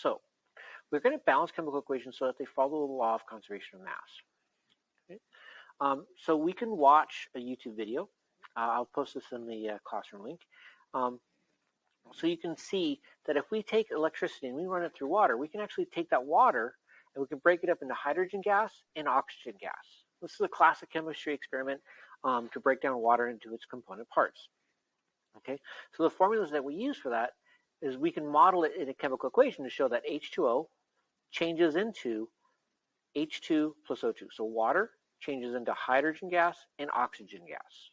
So we're going to balance chemical equations so that they follow the law of conservation of mass. Okay? So we can watch a YouTube video. I'll post this in the classroom link. So you can see that if we take electricity and we run it through water, we can actually take that water and we can break it up into hydrogen gas and oxygen gas. This is a classic chemistry experiment to break down water into its component parts. Okay, so the formulas that we use for that is we can model it in a chemical equation to show that H2O changes into H2 plus O2. So water changes into hydrogen gas and oxygen gas.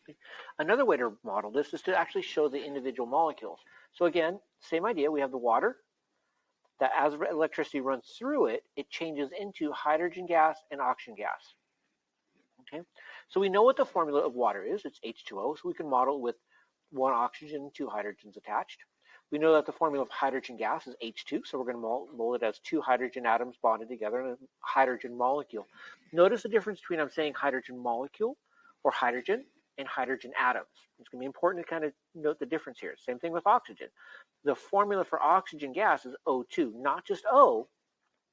Okay. Another way to model this is to actually show the individual molecules. So again, same idea. We have the water that as electricity runs through it, it changes into hydrogen gas and oxygen gas. Okay, so we know what the formula of water is. It's H2O, so we can model with one oxygen and two hydrogens attached. We know that the formula of hydrogen gas is H2, so we're going to mold it as two hydrogen atoms bonded together in a hydrogen molecule. Notice the difference between I'm saying hydrogen molecule or hydrogen and hydrogen atoms. It's going to be important to kind of note the difference here. Same thing with oxygen. The formula for oxygen gas is O2, not just O.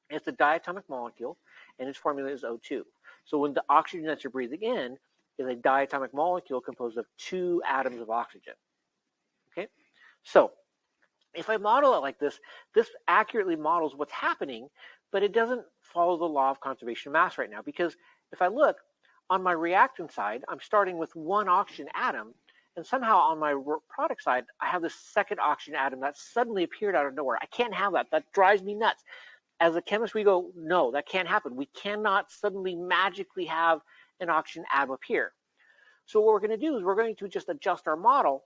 It's a diatomic molecule, and its formula is O2. So when the oxygen that you're breathing in is a diatomic molecule composed of two atoms of oxygen. Okay, so if I model it like this, this accurately models what's happening, but it doesn't follow the law of conservation of mass right now, because if I look on my reactant side, I'm starting with one oxygen atom, and somehow on my product side, I have this second oxygen atom that suddenly appeared out of nowhere. I can't have that. That drives me nuts. As a chemist, we go, no, that can't happen. We cannot suddenly magically have an oxygen atom appear. So what we're going to do is we're going to just adjust our model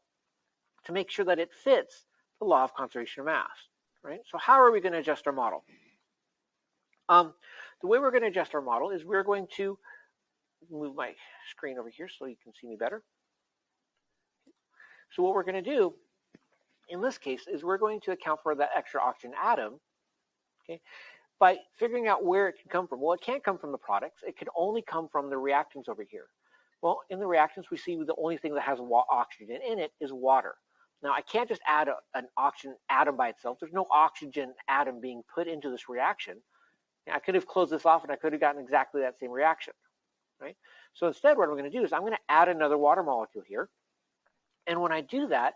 to make sure that it fits the law of conservation of mass, right? So how are we going to adjust our model? The way we're going to adjust our model is we're going to move my screen over here so you can see me better. So what we're going to do in this case is we're going to account for that extra oxygen atom, okay, by figuring out where it can come from. Well, it can't come from the products. It can only come from the reactants over here. Well, in the reactants, we see the only thing that has oxygen in it is water. Now, I can't just add an oxygen atom by itself. There's no oxygen atom being put into this reaction. I could have closed this off and I could have gotten exactly that same reaction, right? So instead, what I'm going to do is I'm going to add another water molecule here. And when I do that,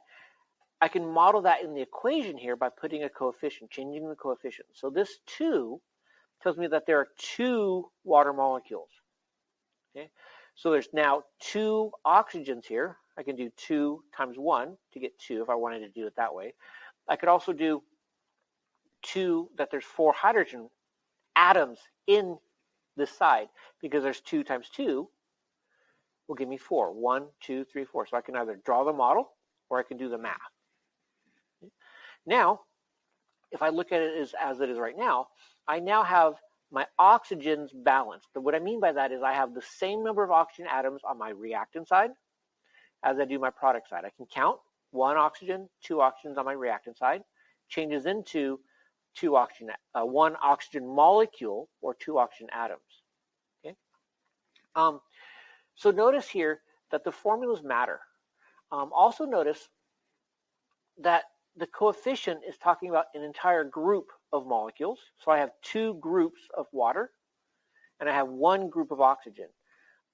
I can model that in the equation here by putting a coefficient, changing the coefficient. So this 2 tells me that there are two water molecules. Okay, so there's now two oxygens here. I can do 2 times 1 to get 2 if I wanted to do it that way. I could also do 2 that there's 4 hydrogen atoms in this side, because there's 2 times 2 will give me 4. 1, 2, 3, 4. So I can either draw the model or I can do the math. Now, if I look at it as it is right now, I now have my oxygens balanced. But what I mean by that is I have the same number of oxygen atoms on my reactant side as I do my product side. I can count 1 oxygen, 2 oxygens on my reactant side, changes into 1 oxygen molecule or 2 oxygen atoms. Okay. So notice here that the formulas matter. Also notice that the coefficient is talking about an entire group of molecules. So I have 2 groups of water, and I have 1 group of oxygen.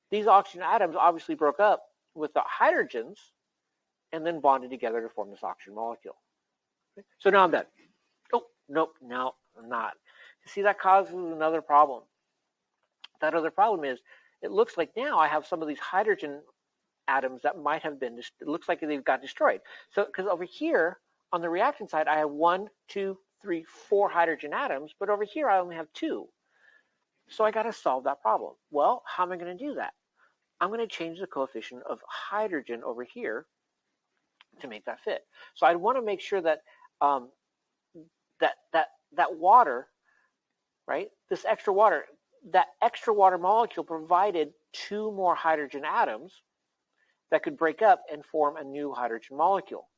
These oxygen atoms obviously broke up with the hydrogens and then bonded together to form this oxygen molecule. Okay. So now I'm done. Oh, nope, no, I'm not. See, that causes another problem. That other problem is it looks like now I have some of these hydrogen atoms that might have been, it looks like they've got destroyed. So, because over here on the reaction side, I have 1, 2, 3, 4 hydrogen atoms, but over here I only have 2. So I got to solve that problem. Well, how am I going to do that? I'm going to change the coefficient of hydrogen over here to make that fit. So I'd want to make sure that that water, right? This extra water, that extra water molecule provided 2 more hydrogen atoms that could break up and form a new hydrogen molecule.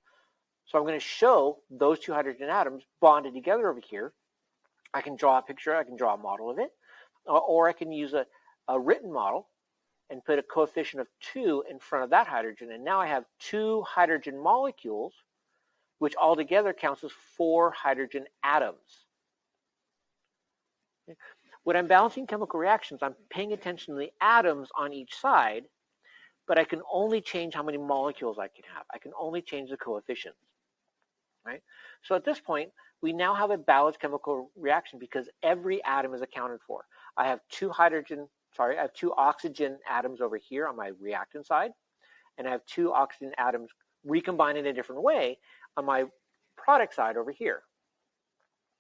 So I'm going to show those 2 hydrogen atoms bonded together over here. I can draw a picture, I can draw a model of it, or I can use a written model and put a coefficient of 2 in front of that hydrogen. And now I have 2 hydrogen molecules which altogether counts as 4 hydrogen atoms. Okay. When I'm balancing chemical reactions, I'm paying attention to the atoms on each side, but I can only change how many molecules I can have. I can only change the coefficients, right? So at this point, we now have a balanced chemical reaction because every atom is accounted for. I have two oxygen atoms over here on my reactant side, and I have 2 oxygen atoms recombined in a different way on my product side over here.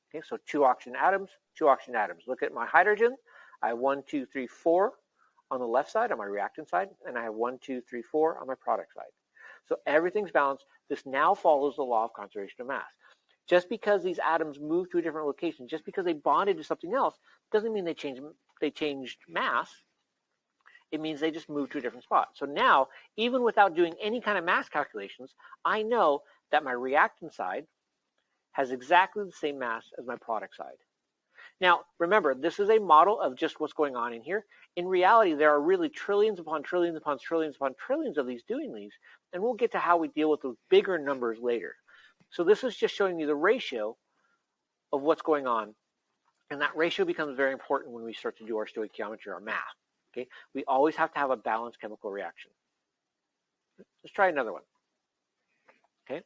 Okay, so 2 oxygen atoms, 2 oxygen atoms. Look at my hydrogen. I have 1, 2, 3, 4 on the left side on my reactant side, and I have 1, 2, 3, 4 on my product side. So everything's balanced. This now follows the law of conservation of mass. Just because these atoms move to a different location, just because they bonded to something else, doesn't mean they changed mass. It means they just moved to a different spot. So now, even without doing any kind of mass calculations, I know that my reactant side has exactly the same mass as my product side. Now, remember, this is a model of just what's going on in here. In reality, there are really trillions upon trillions upon trillions upon trillions of these doing these, and we'll get to how we deal with those bigger numbers later. So this is just showing you the ratio of what's going on, and that ratio becomes very important when we start to do our stoichiometry, our math. Okay, we always have to have a balanced chemical reaction. Let's try another one. Okay,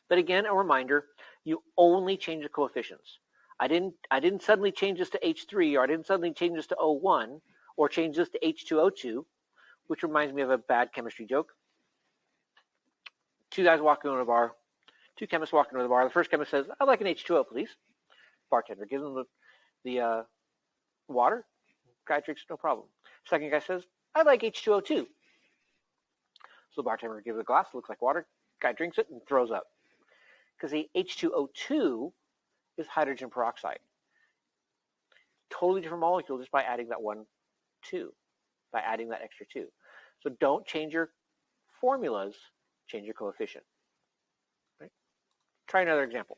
but again, a reminder: you only change the coefficients. I didn't suddenly change this to H3, or I didn't suddenly change this to O1, or change this to H2O2, which reminds me of a bad chemistry joke. 2 guys walking into a bar, 2 chemists walking into the bar. The first chemist says, "I'd like an H2O, please." Bartender gives him the water. Guy drinks, no problem. Second guy says, "I'd like H2O too." So the bartender gives a glass, looks like water. Guy drinks it and throws up. Because the H2O2 is hydrogen peroxide. Totally different molecule just by adding that 1, 2, by adding that extra 2. So don't change your formulas, change your coefficient. Right? Try another example.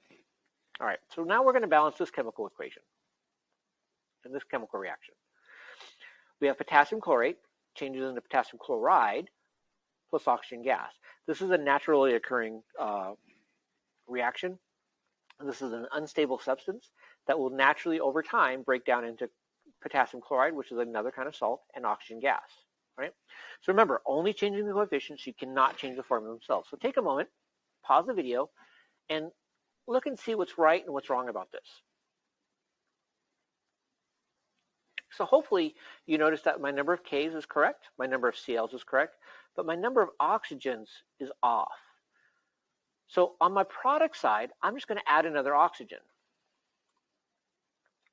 All right, so now we're going to balance this chemical equation and this chemical reaction. We have potassium chlorate changes into potassium chloride plus oxygen gas. This is a naturally occurring reaction. This is an unstable substance that will naturally, over time, break down into potassium chloride, which is another kind of salt, and oxygen gas. Right? So remember, only changing the coefficients, you cannot change the formula themselves. So take a moment, pause the video, and look and see what's right and what's wrong about this. So hopefully you notice that my number of Ks is correct, my number of Cls is correct, but my number of oxygens is off. So on my product side, I'm just going to add another oxygen.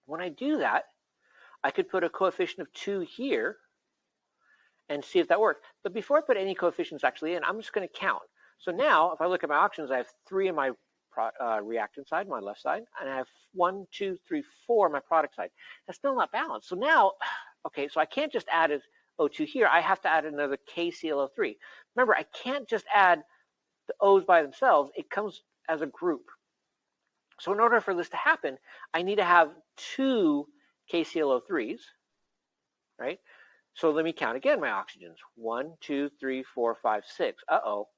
When I do that, I could put a coefficient of 2 here and see if that works. But before I put any coefficients actually in, I'm just going to count. So now, if I look at my oxygens, I have 3 on my reactant side, my left side, and I have 1, 2, 3, 4 on my product side. That's still not balanced. So now, okay, so I can't just add an O2 here. I have to add another KClO3. Remember, I can't just add the O's by themselves. It comes as a group. So in order for this to happen, I need to have 2 KClO3s, right? So let me count again my oxygens. 1, 2, 3, 4, 5, 6. Uh-oh.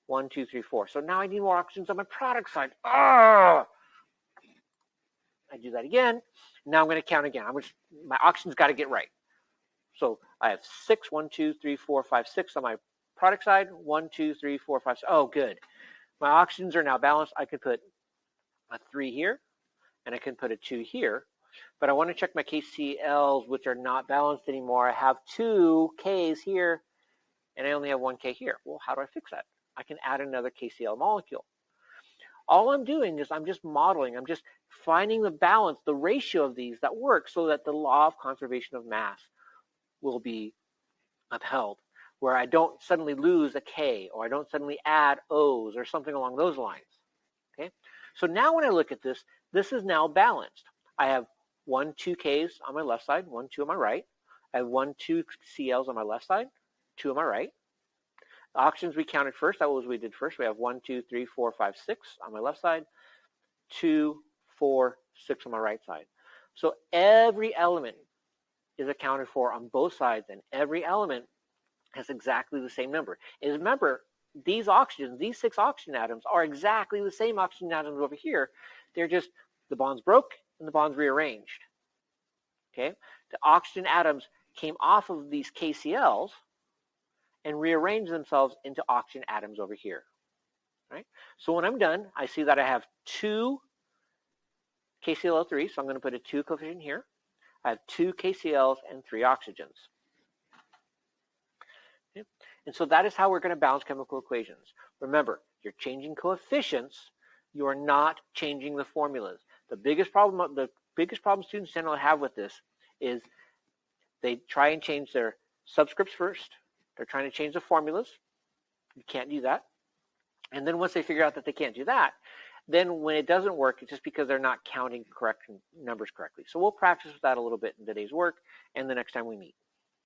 1, 2, 3, 4. So now I need more oxygens on my product side. I do that again. Now I'm going to count again. My oxygens got to get right. So I have 6, 1, 2, 3, 4, 5, 6 on my product side. 1, 2, 3, 4, 5, 6. Oh, good. My oxygens are now balanced. I could put a 3 here, and I can put a 2 here. But I want to check my KCl's, which are not balanced anymore. I have 2 Ks here, and I only have 1 K here. Well, how do I fix that? I can add another KCl molecule. All I'm doing is I'm just modeling. I'm just finding the balance, the ratio of these that work so that the law of conservation of mass will be upheld, where I don't suddenly lose a K or I don't suddenly add O's or something along those lines. Okay. So now when I look at this, this is now balanced. I have 1, 2 Ks on my left side, 1, 2 on my right. I have 1, 2 Cls on my left side, 2 on my right. The oxygens we counted first, that was what we did first. We have 1, 2, 3, 4, 5, 6 on my left side, 2, 4, 6 on my right side. So every element is accounted for on both sides, and every element has exactly the same number. And remember, these oxygens, these 6 oxygen atoms, are exactly the same oxygen atoms over here. They're just, the bonds broke and the bonds rearranged. Okay, the oxygen atoms came off of these KCl's and rearranged themselves into oxygen atoms over here. Right? So when I'm done, I see that I have 2 KClO3, so I'm going to put a 2 coefficient here. I have 2 KCl's and 3 oxygens. Okay? And so that is how we're going to balance chemical equations. Remember, you're changing coefficients. You are not changing the formulas. The biggest problem students generally have with this is they try and change their subscripts first. They're trying to change the formulas. You can't do that. And then once they figure out that they can't do that, then when it doesn't work, it's just because they're not counting correct numbers correctly. So we'll practice with that a little bit in today's work and the next time we meet.